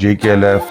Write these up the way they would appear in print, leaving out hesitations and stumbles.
JKLF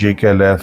JKLF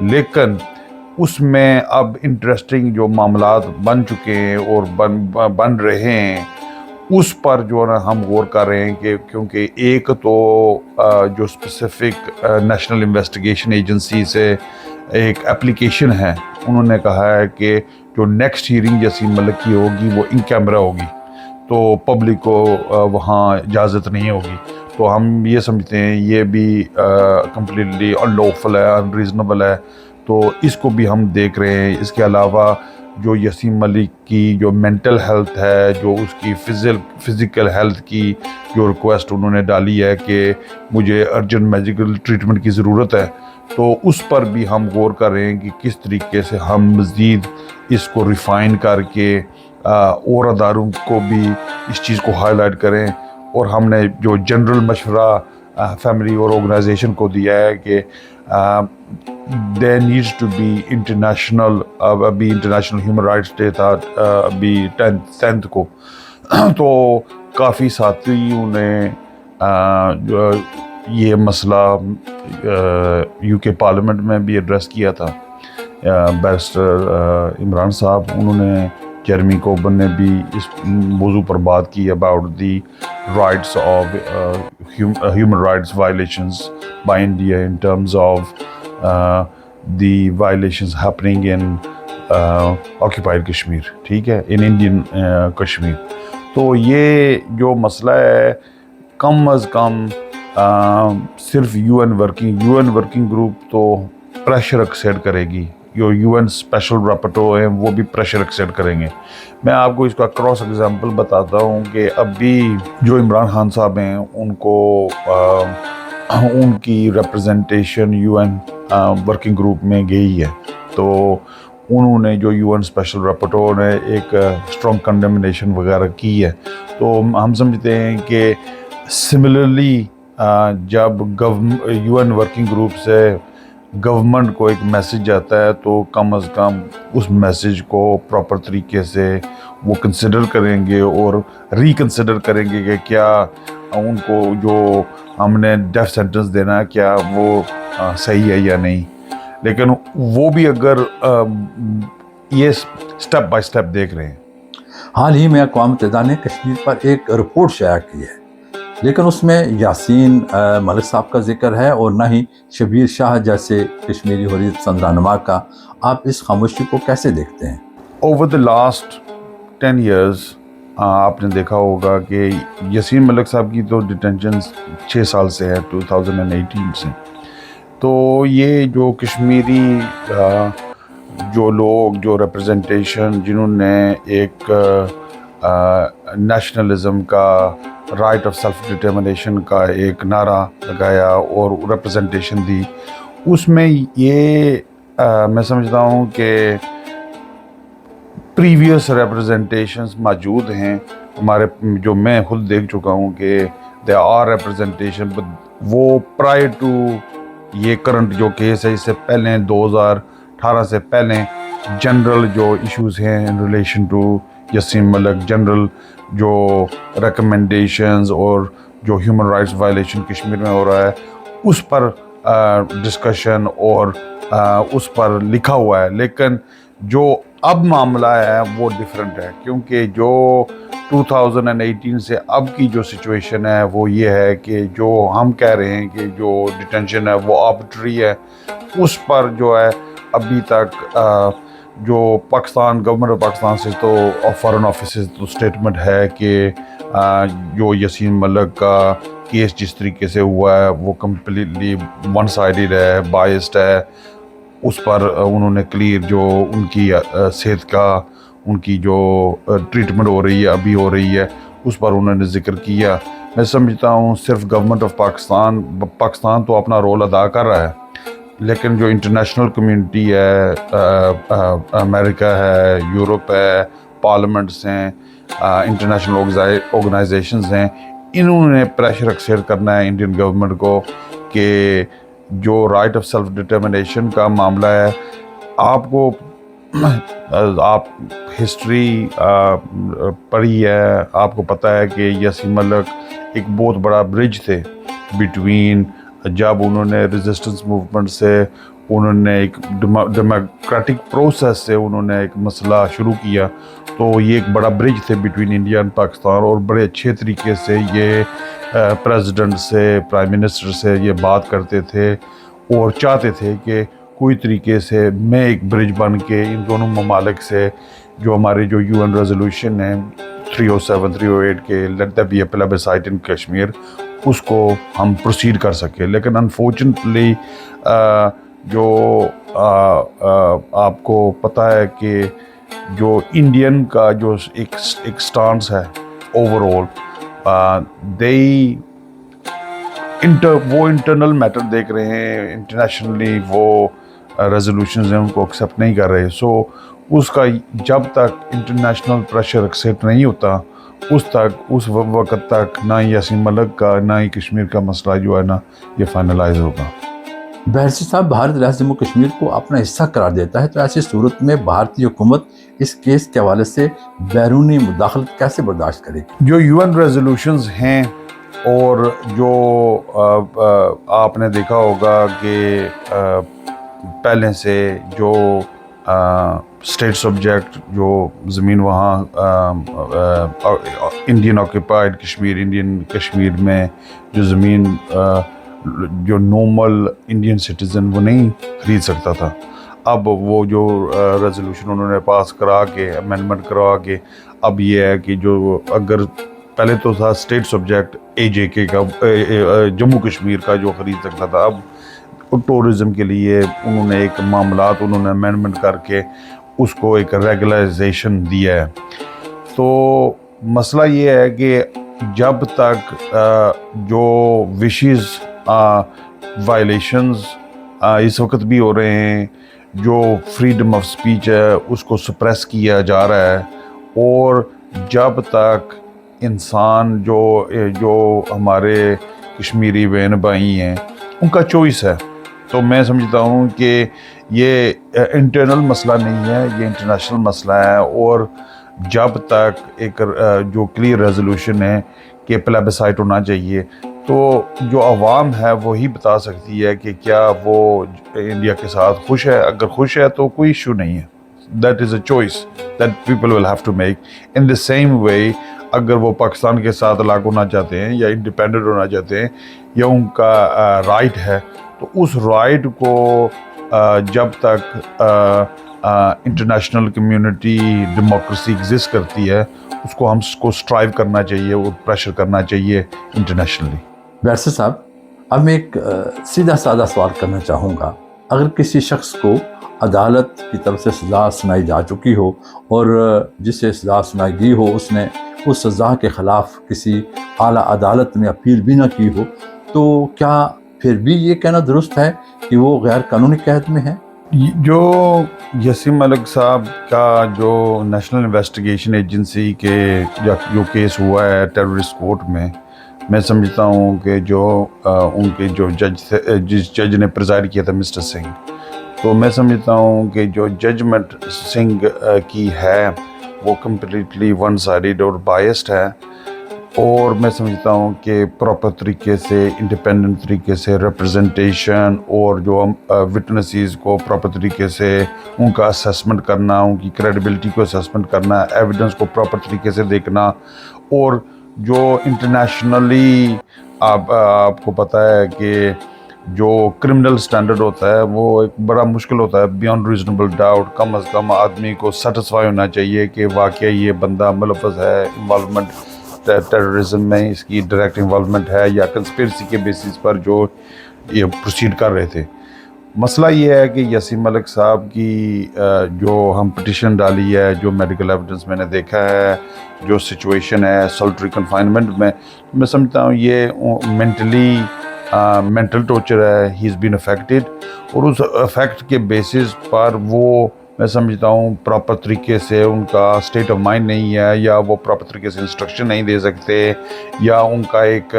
لیکن اس میں اب انٹرسٹنگ جو معاملات بن چکے ہیں اور بن رہے ہیں اس پر جو ہے نا ہم غور کر رہے ہیں کہ کیونکہ ایک تو جو اسپیسیفک نیشنل انویسٹیگیشن ایجنسی سے ایک اپلیکیشن ہے، انہوں نے کہا ہے کہ جو نیکسٹ ہیئرنگ یاسین ملک کی ہوگی وہ ان کیمرہ ہوگی، تو پبلک کو وہاں اجازت نہیں ہوگی. تو ہم یہ سمجھتے ہیں یہ بھی کمپلیٹلی ان لوفل ہے، ان ریزنیبل ہے، تو اس کو بھی ہم دیکھ رہے ہیں. اس کے علاوہ جو یاسین ملک کی جو مینٹل ہیلتھ ہے، جو اس کی فزیکل ہیلتھ کی جو ریکویسٹ انہوں نے ڈالی ہے کہ مجھے ارجنٹ میڈیکل ٹریٹمنٹ کی ضرورت ہے، تو اس پر بھی ہم غور کر رہے ہیں کہ کس طریقے سے ہم مزید اس کو ریفائن کر کے اور اداروں کو بھی اس چیز کو ہائی لائٹ کریں. اور ہم نے جو جنرل مشورہ فیملی اور آرگنائزیشن کو دیا ہے کہ there needs to be international ابھی انٹرنیشنل ہیومن رائٹس ڈے تھا ابھی 10th کو، تو کافی ساتھیوں نے یہ مسئلہ یو کے پارلیمنٹ میں بھی ایڈریس کیا تھا. بیرسٹر عمران صاحب، انہوں نے جیرمی کوربن نے بھی اس موضوع پر بات کی about the rights of human rights violations by India in terms of the violations happening in occupied Kashmir, ٹھیک ہے، ان انڈین کشمیر. تو یہ جو مسئلہ ہے کم از کم صرف یو این ورکنگ گروپ تو پریشر ایکسیڈ کرے گی، جو یو این اسپیشل رپورٹو ہیں وہ بھی پریشر ایکسیڈ کریں گے. میں آپ کو اس کا کراس ایگزامپل بتاتا ہوں کہ ابھی جو عمران خان صاحب ہیں ان کو ان کی representation U N working group میں گئی ہے، تو انہوں نے جو یو این اسپیشل رپورٹو نے ایک اسٹرانگ کنڈیمنیشن وغیرہ کی ہے. تو ہم سمجھتے ہیں کہ سملرلی جب یو این ورکنگ گروپ سے گورنمنٹ کو ایک میسیج آتا ہے تو کم از کم اس میسیج کو پراپر طریقے سے وہ کنسیڈر کریں گے اور ریکنسیڈر کریں گے کہ کیا ان کو جو ہم نے ڈیتھ سینٹنس دینا ہے کیا وہ صحیح ہے یا نہیں. لیکن وہ بھی اگر یہ سٹیپ بائی سٹیپ دیکھ رہے ہیں. حال ہی میں اقوام متحدہ نے کشمیر پر ایک رپورٹ شائع کی ہے، لیکن اس میں یاسین ملک صاحب کا ذکر ہے اور نہ ہی شبیر شاہ جیسے کشمیری حریت پسند رہنما کا. آپ اس خاموشی کو کیسے دیکھتے ہیں؟ اوور دا لاسٹ 10 years آپ نے دیکھا ہوگا کہ یاسین ملک صاحب کی تو ڈیٹینشن 6 سال سے ہے، 2018 سے. تو یہ جو کشمیری جو لوگ جو ریپرزنٹیشن جنہوں نے ایک نیشنلزم کا رائٹ آف سیلف ڈٹرمنیشن کا ایک نعرہ لگایا اور ریپرزنٹیشن دی، اس میں یہ میں سمجھتا ہوں کہ پریویس ریپرزنٹیشنز موجود ہیں ہمارے، جو میں خود دیکھ چکا ہوں کہ دے آر ریپرزنٹیشن، وہ پرائر ٹو یہ کرنٹ جو کیس ہے اس سے پہلے 2018 سے پہلے جنرل جو ایشوز ہیں in relation to Yasin Malik, general جو ریکمنڈیشنز اور جو ہیومن رائٹس وائلیشن کشمیر میں ہو رہا ہے اس پر ڈسکشن اور اس پر لکھا ہوا ہے. لیکن جو اب معاملہ ہے وہ ڈیفرنٹ ہے، کیونکہ جو 2018 سے اب کی جو سچویشن ہے وہ یہ ہے کہ جو ہم کہہ رہے ہیں کہ جو ڈیٹینشن ہے وہ آربٹری ہے، اس پر جو ہے ابھی تک جو پاکستان گورنمنٹ آف پاکستان سے تو فارن آفس سے تو اسٹیٹمنٹ ہے کہ جو یاسین ملک کا کیس جس طریقے سے ہوا ہے وہ کمپلیٹلی ون سائیڈڈ ہے، بائسڈ ہے. اس پر انہوں نے کلیئر جو ان کی صحت کا ان کی جو ٹریٹمنٹ ہو رہی ہے ابھی ہو رہی ہے اس پر انہوں نے ذکر کیا. میں سمجھتا ہوں صرف گورنمنٹ آف پاکستان تو اپنا رول ادا کر رہا ہے، لیکن جو انٹرنیشنل کمیونٹی ہے، امریکہ ہے، یورپ ہے، پارلیمنٹس ہیں، انٹرنیشنل آرگنائزیشنز ہیں، انہوں نے پریشر ایکسرٹ کرنا ہے انڈین گورنمنٹ کو کہ جو رائٹ آف سیلف ڈٹرمنیشن کا معاملہ ہے، آپ ہسٹری پڑھی ہے، آپ کو پتہ ہے کہ یاسین ملک ایک بہت بڑا برج تھے بٹوین، جب انہوں نے ریزسٹنس موومنٹ سے انہوں نے ایک ڈیموکریٹک پروسیس سے انہوں نے ایک مسئلہ شروع کیا. تو یہ ایک بڑا برج تھے بٹوین انڈیا اینڈ پاکستان, اور بڑے اچھے طریقے سے یہ پریزیڈنٹ سے, پرائم منسٹر سے یہ بات کرتے تھے اور چاہتے تھے کہ کوئی طریقے سے میں ایک برج بن کے ان دونوں ممالک سے جو ہمارے جو UN ریزولوشن ہیں 307 308 کے لیٹ دیر بی اے پلیبسائٹ ان کشمیر, اس کو ہم پروسیڈ کر سکیں. لیکن انفارچونیٹلی جو آپ کو پتہ ہے کہ جو انڈین کا جو ایک سٹانس ہے اوور آل, وہ انٹرنل میٹر دیکھ رہے ہیں, انٹرنیشنلی وہ ریزولوشنز ہیں ان کو ایکسیپٹ نہیں کر رہے. سو اس کا جب تک انٹرنیشنل پریشر ایکسیپٹ نہیں ہوتا اس وقت تک نہ ہی یاسین ملک کا نہ ہی کشمیر کا مسئلہ جو ہے نا یہ فائنلائز ہوگا. بحرثی صاحب, بھارت ریاست جموں کشمیر کو اپنا حصہ قرار دیتا ہے, تو ایسی صورت میں بھارتی حکومت اس کیس کے حوالے سے بیرونی مداخلت کیسے برداشت کرے گی؟ جو UN ریزولوشنز ہیں اور جو آپ نے دیکھا ہوگا کہ پہلے سے جو اسٹیٹ سبجیکٹ جو زمین وہاں انڈین آکیپائڈ کشمیر, انڈین کشمیر میں جو زمین جو نارمل انڈین سٹیزن وہ نہیں خرید سکتا تھا, اب وہ جو ریزولوشن انہوں نے پاس کرا کے امینڈمنٹ کروا کے اب یہ ہے کہ جو اگر پہلے تو تھا اسٹیٹ سبجیکٹ AJK کا جموں کشمیر کا جو خرید سکتا تھا, اب ٹورزم کے لیے انہوں نے ایک معاملات انہوں نے امینڈمنٹ کر کے اس کو ایک ریگولائزیشن دیا ہے. تو مسئلہ یہ ہے کہ جب تک جو وشز وائلیشنز اس وقت بھی ہو رہے ہیں, جو فریڈم آف سپیچ ہے اس کو سپریس کیا جا رہا ہے, اور جب تک انسان جو ہمارے کشمیری بہن بھائی ہیں ان کا چوائس ہے, تو میں سمجھتا ہوں کہ یہ انٹرنل مسئلہ نہیں ہے, یہ انٹرنیشنل مسئلہ ہے. اور جب تک ایک جو کلیئر ریزولوشن ہے کہ پلیبسائٹ ہونا چاہیے, تو جو عوام ہے وہی بتا سکتی ہے کہ کیا وہ انڈیا کے ساتھ خوش ہے. اگر خوش ہے تو کوئی ایشو نہیں ہے. That is a choice that people will have to make. In the same way, اگر وہ پاکستان کے ساتھ الگ ہونا چاہتے ہیں یا انڈیپینڈنٹ ہونا چاہتے ہیں یا ان کا رائٹ ہے, تو اس رائٹ کو جب تک انٹرنیشنل کمیونٹی ڈیموکریسی ایگزسٹ کرتی ہے اس کو ہم کو اسٹرائیو کرنا چاہیے اور پریشر کرنا چاہیے انٹرنیشنلی. بحرثی صاحب, اب میں ایک سیدھا سادہ سوال کرنا چاہوں گا. اگر کسی شخص کو عدالت کی طرف سے سزا سنائی جا چکی ہو اور جسے سزا سنائی گئی ہو اس نے اس سزا کے خلاف کسی اعلیٰ عدالت میں اپیل بھی نہ کی ہو, تو کیا پھر بھی یہ کہنا درست ہے کہ وہ غیر قانونی قید میں ہے؟ جو یاسین ملک صاحب کا جو نیشنل انویسٹیگیشن ایجنسی کے جو کیس ہوا ہے ٹیررسٹ کورٹ میں سمجھتا ہوں کہ جو ان کے جو جج تھے, جس جج نے پریزائڈ کیا تھا مسٹر سنگھ, تو میں سمجھتا ہوں کہ جو ججمنٹ سنگھ کی ہے وہ کمپلیٹلی ون سائیڈڈ اور بائسڈ ہے, اور میں سمجھتا ہوں کہ پراپر طریقے سے انڈیپینڈنٹ طریقے سے ریپرزنٹیشن اور جو وٹنسز کو پراپر طریقے سے ان کا اسیسمنٹ کرنا, ان کی کریڈیبلٹی کو اسیسمنٹ کرنا, ایویڈنس کو پراپر طریقے سے دیکھنا, اور جو انٹرنیشنلی آپ کو پتہ ہے کہ جو کرمنل سٹینڈرڈ ہوتا ہے وہ ایک بڑا مشکل ہوتا ہے بیانڈ ریزنیبل ڈاؤٹ. کم از کم آدمی کو سیٹسفائی ہونا چاہیے کہ واقعی یہ بندہ ملوث ہے انوالومنٹ ٹیررزم میں, اس کی ڈائریکٹ انوالومنٹ ہے یا کنسپیرسی کے بیسس پر جو یہ پروسیڈ کر رہے تھے. مسئلہ یہ ہے کہ یاسین ملک صاحب کی جو ہم پٹیشن ڈالی ہے, جو میڈیکل ایویڈنس میں نے دیکھا ہے, جو سچویشن ہے سولٹری کنفائنمنٹ میں سمجھتا ہوں یہ مینٹل ٹارچر ہے, ہی از بین افیکٹڈ, اور اس افیکٹ کے بیسس پر وہ میں سمجھتا ہوں پراپر طریقے سے ان کا اسٹیٹ آف مائنڈ نہیں ہے, یا وہ پراپر طریقے سے انسٹرکشن نہیں دے سکتے, یا ان کا ایک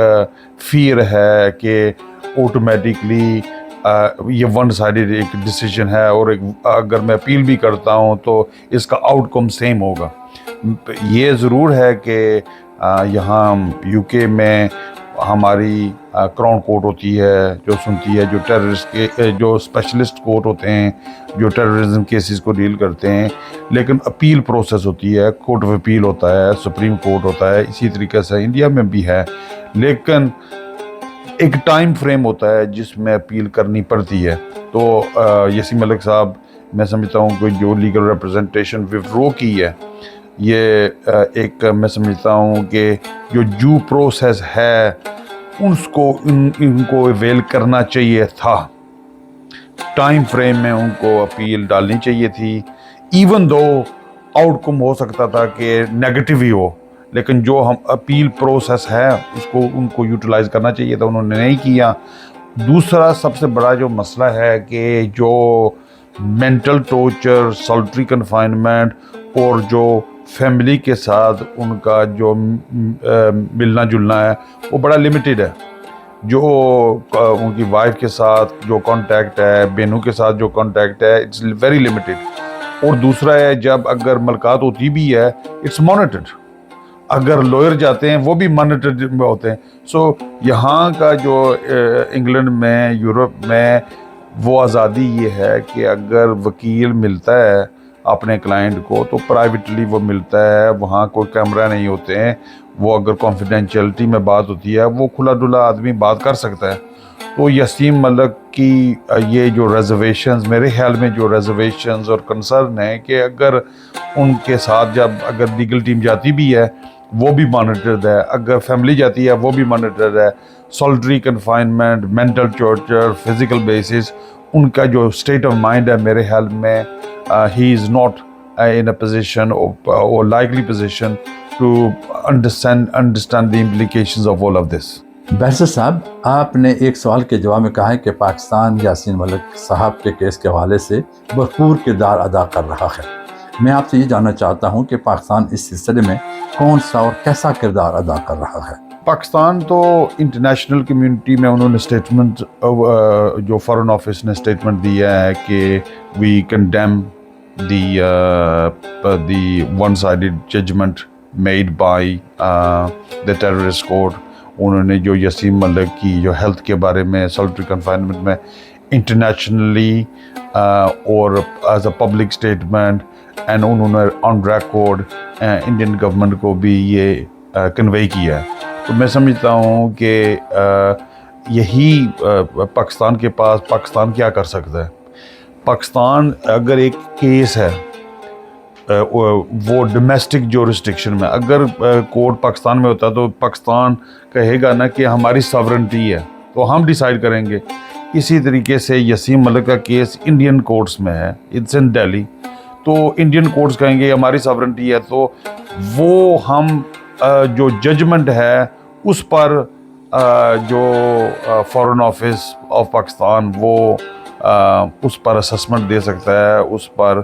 فیئر ہے کہ آٹومیٹکلی یہ ون سائیڈڈ ایک ڈیسیجن ہے, اور اگر میں اپیل بھی کرتا ہوں تو اس کا آؤٹ کم سیم ہوگا. یہ ضرور ہے کہ یہاں UK میں ہماری کراؤن کورٹ ہوتی ہے جو سنتی ہے جو ٹیررسٹ کے جو اسپیشلسٹ کورٹ ہوتے ہیں جو ٹیررزم کیسز کو ڈیل کرتے ہیں، لیکن اپیل پروسیس ہوتی ہے، کورٹ آف اپیل ہوتا ہے، سپریم کورٹ ہوتا ہے، اسی طریقے سے انڈیا میں بھی ہے، لیکن ایک ٹائم فریم ہوتا ہے جس میں اپیل کرنی پڑتی ہے۔ تو یسیم ملک صاحب، میں سمجھتا ہوں کہ جو لیگل ریپرزنٹیشن وڈرو کی ہے، یہ ایک میں سمجھتا ہوں کہ جو ڈیو پروسیس ہے اس کو ان کو اویل کرنا چاہیے تھا، ٹائم فریم میں ان کو اپیل ڈالنی چاہیے تھی، ایون دو آؤٹ کم ہو سکتا تھا کہ نیگیٹو ہی ہو، لیکن جو ہم اپیل پروسیس ہے اس کو ان کو یوٹیلائز کرنا چاہیے تھا، انہوں نے نہیں کیا۔ دوسرا سب سے بڑا جو مسئلہ ہے کہ جو مینٹل ٹورچر، سولٹری کنفائنمنٹ اور جو فیملی کے ساتھ ان کا جو ملنا جلنا ہے وہ بڑا لمیٹڈ ہے، جو ان کی وائف کے ساتھ جو کانٹیکٹ ہے، بہنوں کے ساتھ جو کانٹیکٹ ہے، اٹس ویری لمیٹڈ۔ اور دوسرا ہے جب اگر ملاقات ہوتی بھی ہے اٹس مانیٹرڈ، اگر لوئر جاتے ہیں وہ بھی مانیٹرڈ ہوتے ہیں۔ سو یہاں کا جو انگلینڈ میں، یورپ میں وہ آزادی یہ ہے کہ اگر وکیل ملتا ہے اپنے کلائنٹ کو تو پرائیویٹلی وہ ملتا ہے، وہاں کوئی کیمرہ نہیں ہوتے ہیں، وہ اگر کانفیڈینشیلٹی میں بات ہوتی ہے وہ کھلا ڈلا آدمی بات کر سکتا ہے۔ تو یسیم ملک کی یہ جو ریزرویشنز، میرے خیال میں جو ریزرویشنز اور کنسرن ہیں کہ اگر ان کے ساتھ جب اگر لیگل ٹیم جاتی بھی ہے وہ بھی مانیٹرڈ ہے، اگر فیملی جاتی ہے وہ بھی مانیٹرڈ ہے، solitary confinement, mental torture, physical basis, ان کا جو اسٹیٹ آف مائنڈ ہے میرے خیال میں he is not in a position or likely position to understand the implications of all of this. Barrister صاحب، آپ نے ایک سوال کے جواب میں کہا ہے کہ پاکستان یاسین ملک صاحب کے کیس کے حوالے سے بھرپور کردار ادا کر رہا ہے۔ میں آپ سے یہ جاننا چاہتا ہوں کہ پاکستان اس سلسلے میں کون سا اور کیسا کردار ادا کر رہا ہے؟ پاکستان تو انٹرنیشنل کمیونٹی میں انہوں نے اسٹیٹمنٹ، جو فارن آفس نے اسٹیٹمنٹ دیا ہے کہ وی condemn the one-sided judgment made by the terrorist court۔ انہوں نے جو یسیم ملک کی جو ہیلتھ کے بارے میں سولٹری کنفائنمنٹ میں انٹرنیشنلی اور as a public statement and انہوں نے آن ریکارڈ انڈین گورنمنٹ کو بھی یہ کنوے کیا ہے۔ تو میں سمجھتا ہوں کہ یہی پاکستان کے پاس، پاکستان کیا کر سکتا ہے۔ پاکستان اگر ایک کیس ہے وہ ڈومیسٹک جورسڈکشن میں، اگر کورٹ پاکستان میں ہوتا تو پاکستان کہے گا نا کہ ہماری ساورنٹی ہے تو ہم ڈیسائیڈ کریں گے۔ اسی طریقے سے یسیم ملک کا کیس انڈین کورٹس میں ہے، اٹس ان دہلی، تو انڈین کورٹس کہیں گے ہماری ساورنٹی ہے، تو وہ ہم جو ججمنٹ ہے اس پر جو فارن آفس آف پاکستان وہ اس پر اسسمنٹ دے سکتا ہے، اس پر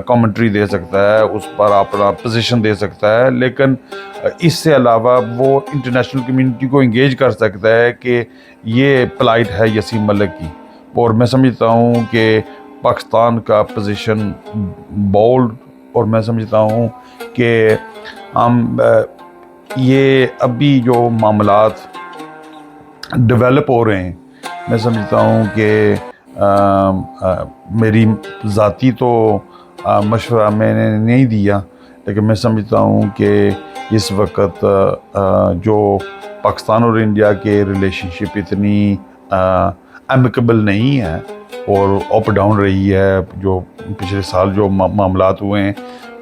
کامنٹری دے سکتا ہے، اس پر اپنا پوزیشن دے سکتا ہے، لیکن اس سے علاوہ وہ انٹرنیشنل کمیونٹی کو انگیج کر سکتا ہے کہ یہ پلائٹ ہے یسیم ملک کی۔ اور میں سمجھتا ہوں کہ پاکستان کا پوزیشن بولڈ، اور میں سمجھتا ہوں کہ ہم یہ ابھی جو معاملات ڈیولپ ہو رہے ہیں، میں سمجھتا ہوں کہ میری ذاتی تو مشورہ میں نے نہیں دیا، لیکن میں سمجھتا ہوں کہ اس وقت جو پاکستان اور انڈیا کے ریلیشن شپ اتنی ایمیکیبل نہیں ہے اور اپ ڈاؤن رہی ہے، جو پچھلے سال جو معاملات ہوئے ہیں،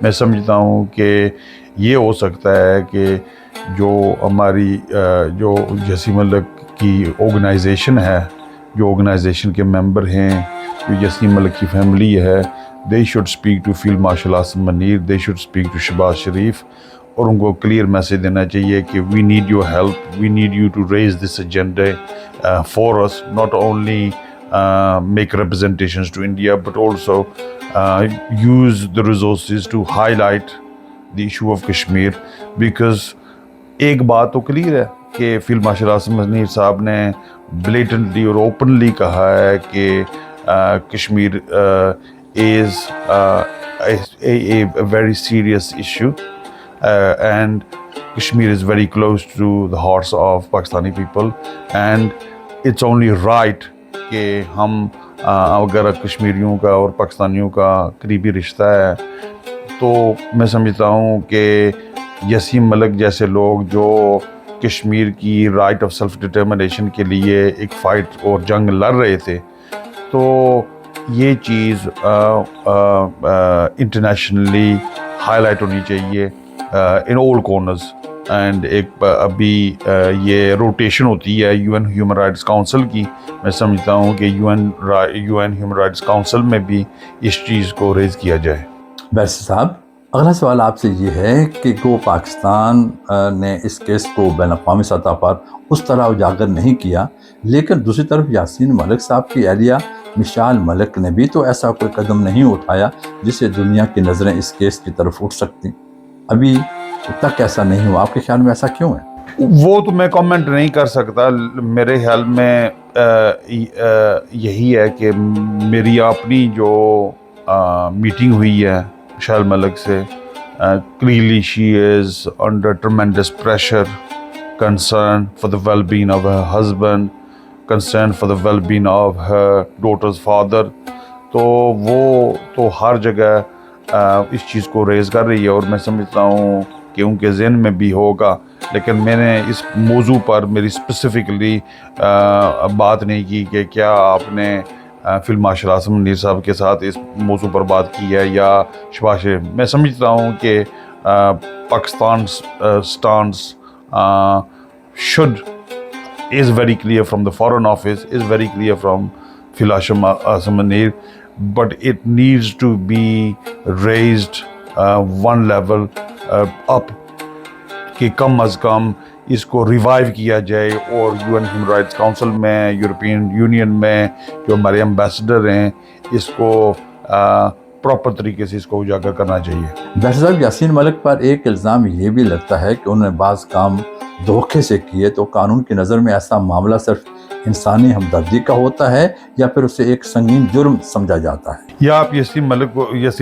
میں سمجھتا ہوں کہ یہ ہو سکتا ہے کہ جو ہماری جو یسیم ملک کی آرگنائزیشن ہے، جو آرگنائزیشن کے ممبر ہیں، جو یسیم ملک کی فیملی ہے، they should speak to field marshal Asim Munir, they should speak to Shehbaz Sharif, اور ان کو کلیئر میسیج دینا چاہیے کہ we need your help, we need you to raise this agenda for us, not only make representations to India but also use the resources to highlight the issue of Kashmir, because ایک بات تو clear ہے کہ field marshal Asim Munir صاحب نے blatantly اور openly کہا ہے کہ Kashmir is a very serious issue and Kashmir is very close to the hearts of Pakistani people, and it's only right کہ ہم اگر کشمیریوں کا اور پاکستانیوں کا قریبی رشتہ ہے تو میں سمجھتا ہوں کہ یسیم ملک جیسے لوگ جو کشمیر کی رائٹ آف سیلف ڈٹرمنیشن کے لیے ایک فائٹ اور جنگ لڑ رہے تھے، تو یہ چیز انٹرنیشنلی ہائی لائٹ ہونی چاہیے ان آل کارنرز. اینڈ ایک ابھی یہ روٹیشن ہوتی ہے U N human rights council کی، میں سمجھتا ہوں کہ U N human rights council میں بھی اس چیز کو ریز کیا جائے. بیرسٹر صاحب، اگلا سوال آپ سے یہ ہے کہ وہ پاکستان نے اس کیس کو بین الاقوامی سطح پر اس طرح اجاگر نہیں کیا، لیکن دوسری طرف یاسین ملک صاحب کی اہلیہ مشال ملک نے بھی تو ایسا کوئی قدم نہیں اٹھایا جس سے دنیا کی نظریں اس کیس کی طرف اٹھ سکتی. ابھی تک ایسا نہیں ہوا، آپ کے خیال میں ایسا کیوں ہے؟ وہ تو میں کامنٹ نہیں کر سکتا. میرے خیال میں یہی ہے کہ میری اپنی جو میٹنگ ہوئی ہے مشال ملک سے، clearly she is under tremendous pressure, concern for the well-being of her husband, concern for the well-being of her daughter's father. تو وہ تو ہر جگہ اس چیز کو ریز کر رہی ہے، اور میں سمجھتا ہوں کہ ان کے ذہن میں بھی ہوگا، لیکن میں نے اس موضوع پر میری اسپیسیفکلی بات نہیں کی کہ کیا آپ نے فیلڈ مارشل اعظم منیر صاحب کے ساتھ اس موضوع پر بات کی ہے یا شباز شریف. میں سمجھتا ہوں کہ Pakistan stance is very clear from the foreign office, is very clear from field marshal Azam Munir, but it needs to be raised one level up کہ کم از کم اس کو ریوائیو کیا جائے، اور U N human rights council میں، یورپین یونین میں جو ہمارے ambassador ہیں، اس کو پراپر طریقے سے اس کو اجاگر کرنا چاہیے. بیرسٹر صاحب، یاسین ملک پر ایک الزام یہ بھی لگتا ہے کہ انہوں نے بعض کام دھوکے سے کیے، تو قانون کی نظر میں ایسا معاملہ صرف انسانی ہمدردی کا ہوتا ہے یا پھر اسے ایک سنگین جرم سمجھا جاتا ہے؟ یا آپ یاسین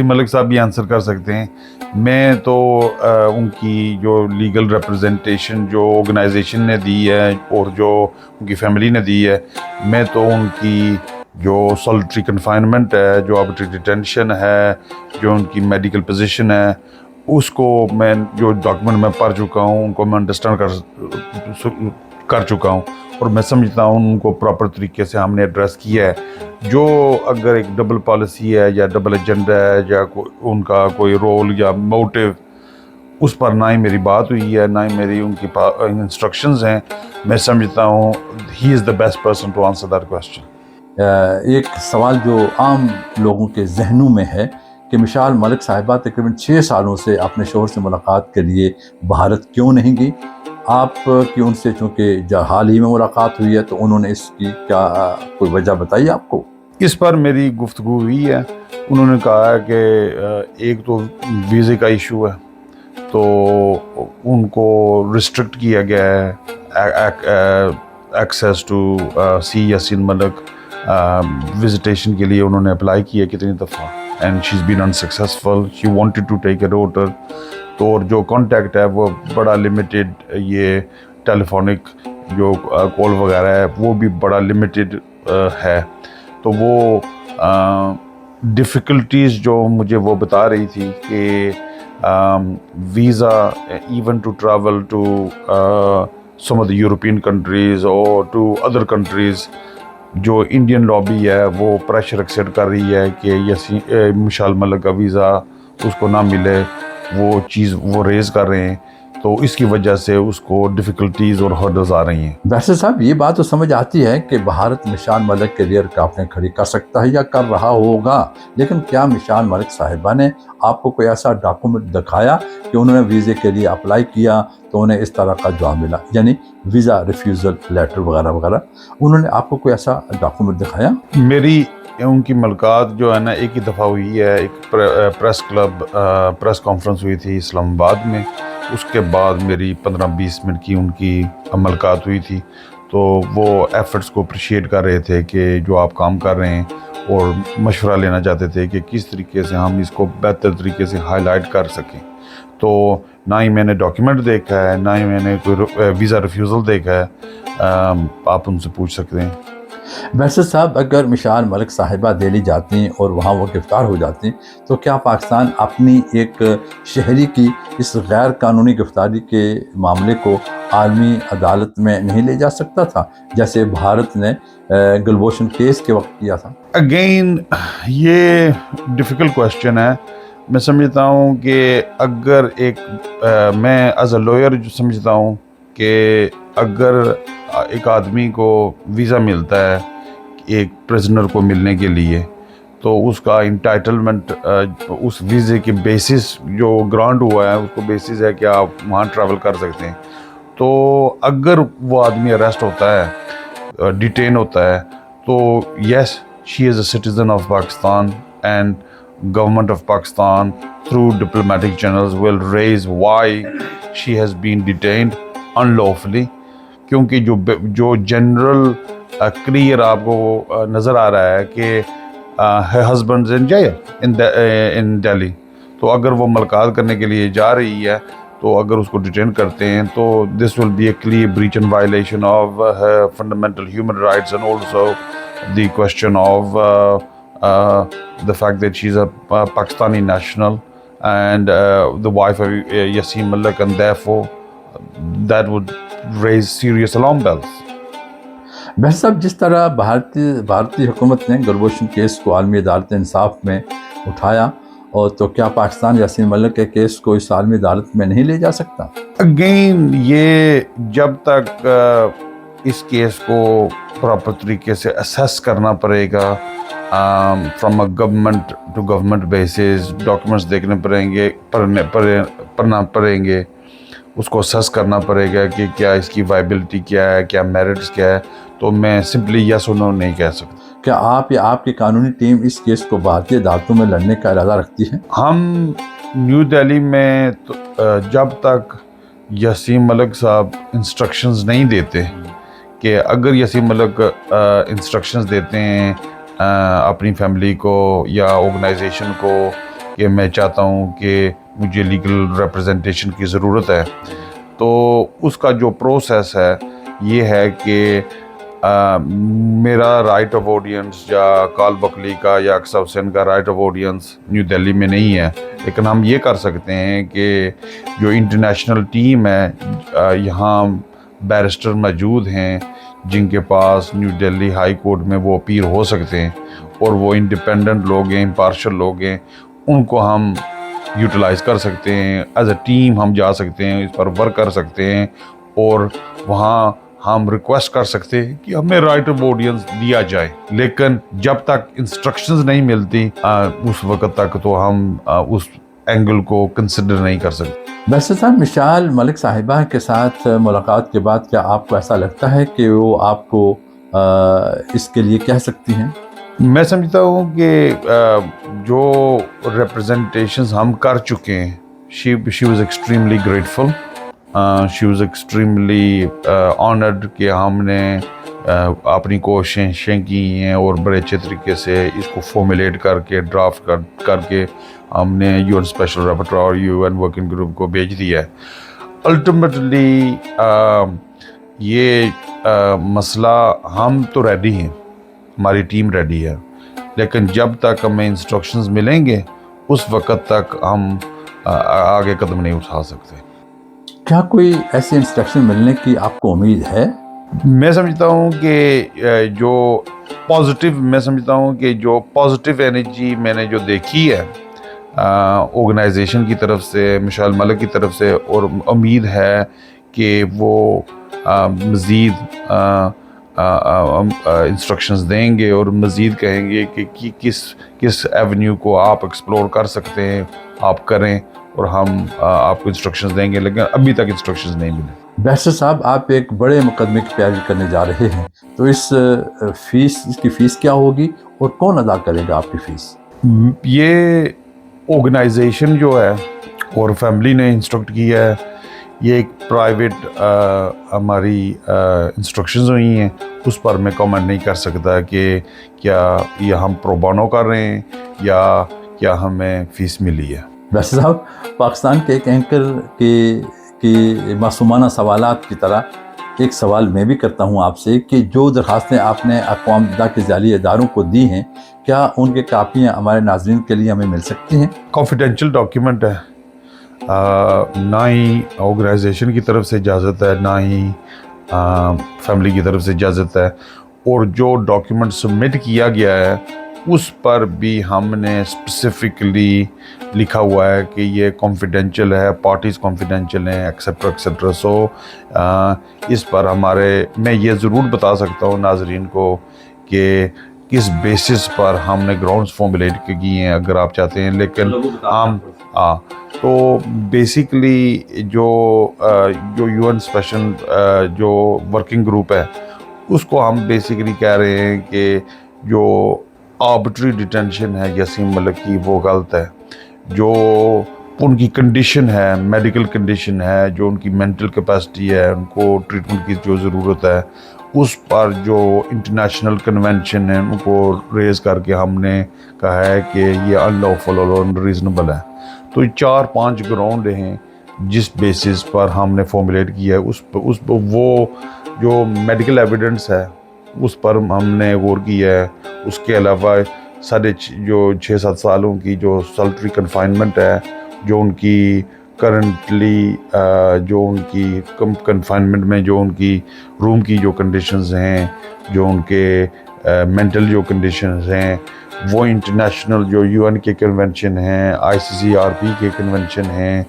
ملک صاحب بھی آنسر کر سکتے ہیں. میں تو ان کی جو لیگل ریپرزنٹیشن جو آرگنائزیشن نے دی ہے اور جو ان کی فیملی نے دی ہے، میں تو ان کی جو سولٹری کنفائنمنٹ ہے، جو آربیٹری ڈیٹینشن ہے، جو ان کی میڈیکل پوزیشن ہے، اس کو میں جو ڈاکومنٹ میں پڑھ چکا ہوں ان کو میں انڈرسٹینڈ کر چکا ہوں، اور میں سمجھتا ہوں ان کو پراپر طریقے سے ہم نے ایڈریس کیا ہے. جو اگر ایک ڈبل پالیسی ہے یا ڈبل ایجنڈا ہے یا ان کا کوئی رول یا موٹیو، اس پر نہ ہی میری بات ہوئی ہے، نہ ہی میری ان کی انسٹرکشنز ہیں. میں سمجھتا ہوں he is the best person to answer that question. ایک سوال جو عام لوگوں کے ذہنوں میں ہے کہ مشال ملک صاحبہ تقریباً 6 سالوں سے اپنے شوہر سے ملاقات کے لیے بھارت کیوں نہیں گئی؟ آپ کی ان سے چونکہ حال ہی میں ملاقات ہوئی ہے تو انہوں نے اس کی کیا کوئی وجہ بتائی آپ کو؟ اس پر میری گفتگو ہوئی ہے. انہوں نے کہا ہے کہ ایک تو ویزے کا ایشو ہے، تو ان کو ریسٹرکٹ کیا گیا ہے access to see Yasin Malik. Visitation کے لیے انہوں نے اپلائی کیا کتنی دفعہ، and she is been unsuccessful. She wanted to take a daughter. تو اور جو کانٹیکٹ ہے وہ بڑا لمیٹیڈ، یہ ٹیلی فونک جو کال وغیرہ ہے وہ بھی بڑا لمیٹیڈ ہے. تو وہ ڈفیکلٹیز جو مجھے وہ بتا رہی تھی کہ visa even to travel to some of the European countries اور ٹو ادر کنٹریز، جو انڈین لابی ہے وہ پریشر ایکسرٹ کر رہی ہے کہ مشال ملک کا ویزا اس کو نہ ملے، وہ چیز وہ ریز کر رہے ہیں. تو اس کی وجہ سے اس کو ڈیفیکلٹیز اور ہرڈلز آ رہی ہیں. بیرسٹر صاحب، یہ بات تو سمجھ آتی ہے کہ بھارت مشال ملک کیریئر کاپنے کھڑی کر سکتا ہے یا کر رہا ہوگا، لیکن کیا مشال ملک صاحبہ نے آپ کو کوئی ایسا ڈاکومنٹ دکھایا کہ انہوں نے ویزے کے لیے اپلائی کیا تو انہیں اس طرح کا جواب ملا، یعنی ویزا ریفیوزل لیٹر وغیرہ وغیرہ؟ انہوں نے آپ کو کوئی ایسا ڈاکومنٹ دکھایا؟ میری ان کی ملاقات جو ہے نا ایک ہی دفعہ ہوئی ہے. ایک پریس کلب پریس کانفرنس ہوئی تھی اسلام آباد میں، اس کے بعد میری 15-20 منٹ کی ان کی ملاقات ہوئی تھی. تو وہ ایفرٹس کو اپریشیٹ کر رہے تھے کہ جو آپ کام کر رہے ہیں، اور مشورہ لینا چاہتے تھے کہ کس طریقے سے ہم اس کو بہتر طریقے سے ہائی لائٹ کر سکیں. تو نہ ہی میں نے ڈاکیومنٹ دیکھا ہے، نہ ہی میں نے کوئی ویزا ریفیوزل دیکھا ہے. آپ ان سے پوچھ سکتے ہیں. ویسے صاحب، اگر مشال ملک صاحبہ دہلی جاتی ہیں اور وہاں وہ گرفتار ہو جاتی ہیں تو کیا پاکستان اپنی ایک شہری کی اس غیر قانونی گرفتاری کے معاملے کو عالمی عدالت میں نہیں لے جا سکتا تھا، جیسے بھارت نے گلبھوشن کیس کے وقت کیا تھا؟ اگین یہ ڈیفیکلٹ کویشچن ہے. میں سمجھتا ہوں کہ اگر میں ایز اے لوئر جو سمجھتا ہوں کہ اگر ایک آدمی کو ویزا ملتا ہے ایک پرزنر کو ملنے کے لیے، تو اس کا انٹائٹلمنٹ اس ویزے کے بیسس جو گرانٹ ہوا ہے اس کو بیسس ہے کہ آپ وہاں ٹریول کر سکتے ہیں. تو اگر وہ آدمی اریسٹ ہوتا ہے، ڈیٹین ہوتا ہے، تو yes she is a citizen of Pakistan and government of Pakistan through diplomatic channels will raise why she has been detained unlawfully. کیونکہ جو جنرل کلیئر آپ کو نظر آ رہا ہے کہ her husband's in jail in Delhi. تو اگر وہ ملاقات کرنے کے لیے جا رہی ہے تو اگر اس کو ڈیٹین کرتے ہیں تو this will be a clear breach and violation of her fundamental human rights, and also the question of the fact that she's a Pakistani national and the wife of Yassin Malik, and therefore that would raise serious alarm bells. بہر صاحب، جس طرح بھارتی حکومت نے گلبھوشن case کو عالمی عدالت انصاف میں اٹھایا، اور تو کیا پاکستان یاسین ملک کے کیس کو اس عالمی عدالت میں نہیں لے جا سکتا؟ اگین یہ جب تک اس کیس کو پراپر طریقے سے اسیس کرنا پڑے گا، from a government to government basis, documents دیکھنے پڑھنا پڑیں گے، اس کو اسیس کرنا پڑے گا کہ کیا اس کی وائبلٹی کیا ہے، کیا میرٹس کیا ہے. تو میں سمپلی یس اور نو نہیں کہہ سکتا. کیا آپ یا آپ کی قانونی ٹیم اس کیس کو بھارتی عدالتوں میں لڑنے کا ارادہ رکھتی ہے؟ ہم نیو دہلی میں جب تک یاسین ملک صاحب انسٹرکشنز نہیں دیتے، کہ اگر یاسین ملک انسٹرکشنز دیتے ہیں اپنی فیملی کو یا آرگنائزیشن کو کہ میں چاہتا ہوں کہ مجھے لیگل ریپرزنٹیشن کی ضرورت ہے، تو اس کا جو پروسیس ہے یہ ہے کہ میرا رائٹ آف آڈینس یا کال بکلی کا یا اقصی حسین کا right of audience new Delhi میں نہیں ہے. لیکن ہم یہ کر سکتے ہیں کہ جو انٹرنیشنل ٹیم ہے، یہاں بیرسٹر موجود ہیں جن کے پاس نیو دہلی ہائی کورٹ میں وہ اپیل ہو سکتے ہیں، اور وہ انڈیپینڈنٹ لوگ ہیں، امپارشل لوگ ہیں، ان کو ہم یوٹیلائز کر سکتے ہیں. ایز اے ٹیم ہم جا سکتے ہیں، اس پر ورک کر سکتے ہیں، اور وہاں ہم ریکویسٹ کر سکتے ہیں کہ ہمیں رائٹ آف آڈینس دیا جائے. لیکن جب تک انسٹرکشنز نہیں ملتی اس وقت تک تو ہم اس اینگل کو کنسیڈر نہیں کر سکتے. ویسے صاحب، مشال ملک صاحبہ کے ساتھ ملاقات کے بعد کیا آپ کو ایسا لگتا ہے کہ وہ آپ کو اس کے لیے کہہ سکتی ہیں؟ میں سمجھتا ہوں کہ جو ریپرزنٹیشنز ہم کر چکے ہیں، she was extremely grateful. She was extremely honored کہ ہم نے اپنی کوششیں کی ہیں اور بڑے اچھے طریقے سے اس کو فارمولیٹ کر کے ڈرافٹ کر کے ہم نے یو این اسپیشل ریپورٹر اور یو این ورکنگ گروپ کو بھیج دیا ہے. الٹیمیٹلی یہ مسئلہ ہم تو ریڈی ہیں، ہماری ٹیم ریڈی ہے، لیکن جب تک ہمیں انسٹرکشنز ملیں گے اس وقت تک ہم آگے قدم نہیں اٹھا سکتے. کیا کوئی ایسی انسٹرکشن ملنے کی آپ کو امید ہے؟ میں سمجھتا ہوں کہ جو پازیٹیو انرجی میں نے جو دیکھی ہے آرگنائزیشن کی طرف سے، مشال ملک کی طرف سے، اور امید ہے کہ وہ مزید انسٹرکشنز دیں گے اور مزید کہیں گے کہ کس ایونیو کو آپ ایکسپلور کر سکتے ہیں، آپ کریں، اور ہم آپ کو انسٹرکشنز دیں گے. لیکن ابھی تک انسٹرکشنز نہیں ملے. بیرسٹر صاحب، آپ ایک بڑے مقدمے کی پیروی کرنے جا رہے ہیں، تو اس کی فیس کیا ہوگی اور کون ادا کرے گا آپ کی فیس؟ یہ آرگنائزیشن جو ہے اور فیملی نے انسٹرکٹ کیا ہے یہ ایک پرائیویٹ ہماری انسٹرکشنز ہوئی ہیں، اس پر میں کامنٹ نہیں کر سکتا کہ کیا یہ ہم پروبانو کر رہے ہیں یا کیا ہمیں فیس ملی ہے۔ ویسے صاحب، پاکستان کے ایک اینکر کے معصومانہ سوالات کی طرح ایک سوال میں بھی کرتا ہوں آپ سے کہ جو درخواستیں آپ نے اقوام متحدہ کے ذیلی اداروں کو دی ہیں، کیا ان کے کاپیاں ہمارے ناظرین کے لیے ہمیں مل سکتی ہیں؟ کانفیڈینشیل ڈاکیومنٹ ہے، نہ ہی آرگنائزیشن کی طرف سے اجازت ہے، نہ ہی فیملی کی طرف سے اجازت ہے، اور جو ڈاکیومنٹ سبمٹ کیا گیا ہے اس پر بھی ہم نے اسپیسیفکلی لکھا ہوا ہے کہ یہ کانفیڈینشیل ہے، پارٹیز کانفیڈینشیل ہیں، ایکسیٹرا ایکسیٹرا۔ سو اس پر میں یہ ضرور بتا سکتا ہوں ناظرین کو کہ کس بیسس پر ہم نے گراؤنڈز فارمولیٹ کی ہیں، اگر آپ چاہتے ہیں، لیکن ہم تو بیسیکلی جو یو این اسپیشل جو ورکنگ گروپ ہے اس کو ہم بیسیکلی کہہ رہے ہیں کہ جو آربٹری ڈیٹینشن ہے یاسین ملک کی وہ غلط ہے، جو ان کی کنڈیشن ہے، میڈیکل کنڈیشن ہے، جو ان کی مینٹل کیپیسٹی ہے، ان کو ٹریٹمنٹ کی جو ضرورت ہے، اس پر جو انٹرنیشنل کنونشن ہے ان کو ریز کر کے ہم نے کہا ہے کہ یہ ان لافل اور ان ریزنبل ہے۔ تو یہ 4-5 گراؤنڈ ہیں جس بیسس پر ہم نے فارمولیٹ کیا ہے، اس پر وہ جو میڈیکل ایویڈنس ہے اس پر ہم نے غور کیا ہے۔ اس کے علاوہ 6.5 سالوں کی جو سولٹری کنفائنمنٹ ہے، جو ان کی کرنٹلی جو ان کی کنفائنمنٹ میں جو ان کی روم کی جو کنڈیشنز ہیں، جو ان کے مینٹل جو کنڈیشنز ہیں، وہ انٹرنیشنل جو یو این کے کنونشن ہیں، ICCRP کے کنونشن ہیں،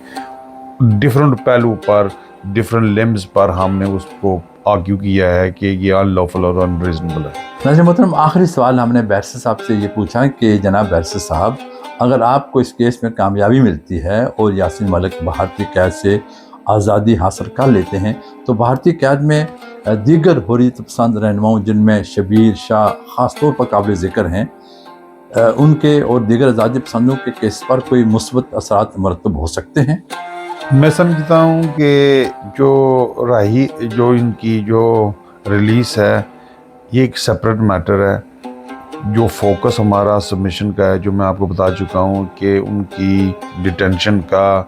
ڈفرنٹ پہلو پر، ڈفرنٹ لمز پر ہم نے اس کو آرگیو کیا ہے کہ یہ ان لافل اور ان ریزنبل ہے۔ ناظرین محترم، آخری سوال ہم نے بیرسٹر صاحب سے یہ پوچھا کہ جناب بیرسٹر صاحب، اگر آپ کو اس کیس میں کامیابی ملتی ہے اور یاسین ملک بھارتی قید سے آزادی حاصل کر لیتے ہیں تو بھارتی قید میں دیگر حریت پسند رہنماؤں جن میں شبیر شاہ خاص طور پر قابل ذکر ہیں، ان کے اور دیگر آزادی پسندوں کے کیس پر کوئی مثبت اثرات مرتب ہو سکتے ہیں؟ میں سمجھتا ہوں کہ جو ان کی جو ریلیز ہے یہ ایک سپریٹ میٹر ہے۔ جو فوکس ہمارا سبمیشن کا ہے، جو میں آپ کو بتا چکا ہوں کہ ان کی ڈیٹینشن کا،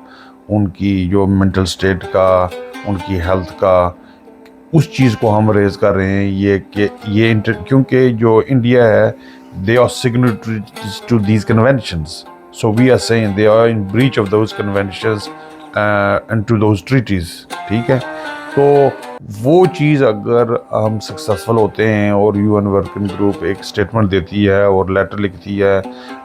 ان کی جو مینٹل سٹیٹ کا، ان کی ہیلتھ کا، اس چیز کو ہم ریز کر رہے ہیں، یہ کیونکہ جو انڈیا ہے they are signatories to these conventions, so we are saying they are in breach of those conventions and to those treaties۔ ٹھیک ہے، تو وہ چیز اگر ہم سکسیسفل ہوتے ہیں اور یو این ورکنگ گروپ ایک اسٹیٹمنٹ دیتی ہے اور لیٹر لکھتی ہے،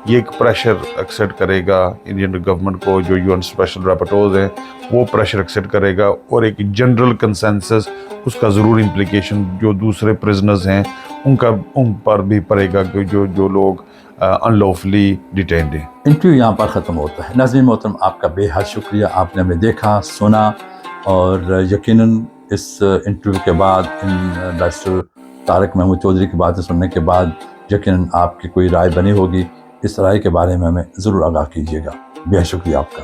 یہ ایک پریشر ایکسیپٹ کرے گا انڈین گورنمنٹ کو، جو یو این اسپیشل رپورٹرز ہیں وہ پریشر ایکسیپٹ کرے گا، اور ایک جنرل کنسنسس اس کا ضرور امپلیکیشن جو دوسرے پرزنرز ہیں ان پر بھی پڑے گا کہ جو لوگ ان لافلی ڈیٹینڈ ہیں۔ انٹرویو یہاں پر ختم ہوتا ہے۔ ناظرین محترم، آپ کا بے حد شکریہ، آپ نے ہمیں دیکھا، سنا، اور یقیناً اس انٹرویو کے بعد، بیرسٹر طارق محمود چودھری کی باتیں سننے کے بعد یقیناً آپ کی کوئی رائے بنی ہوگی، اس رائے کے بارے میں ہمیں ضرور آگاہ کیجیے گا۔ بے حد شکریہ آپ کا۔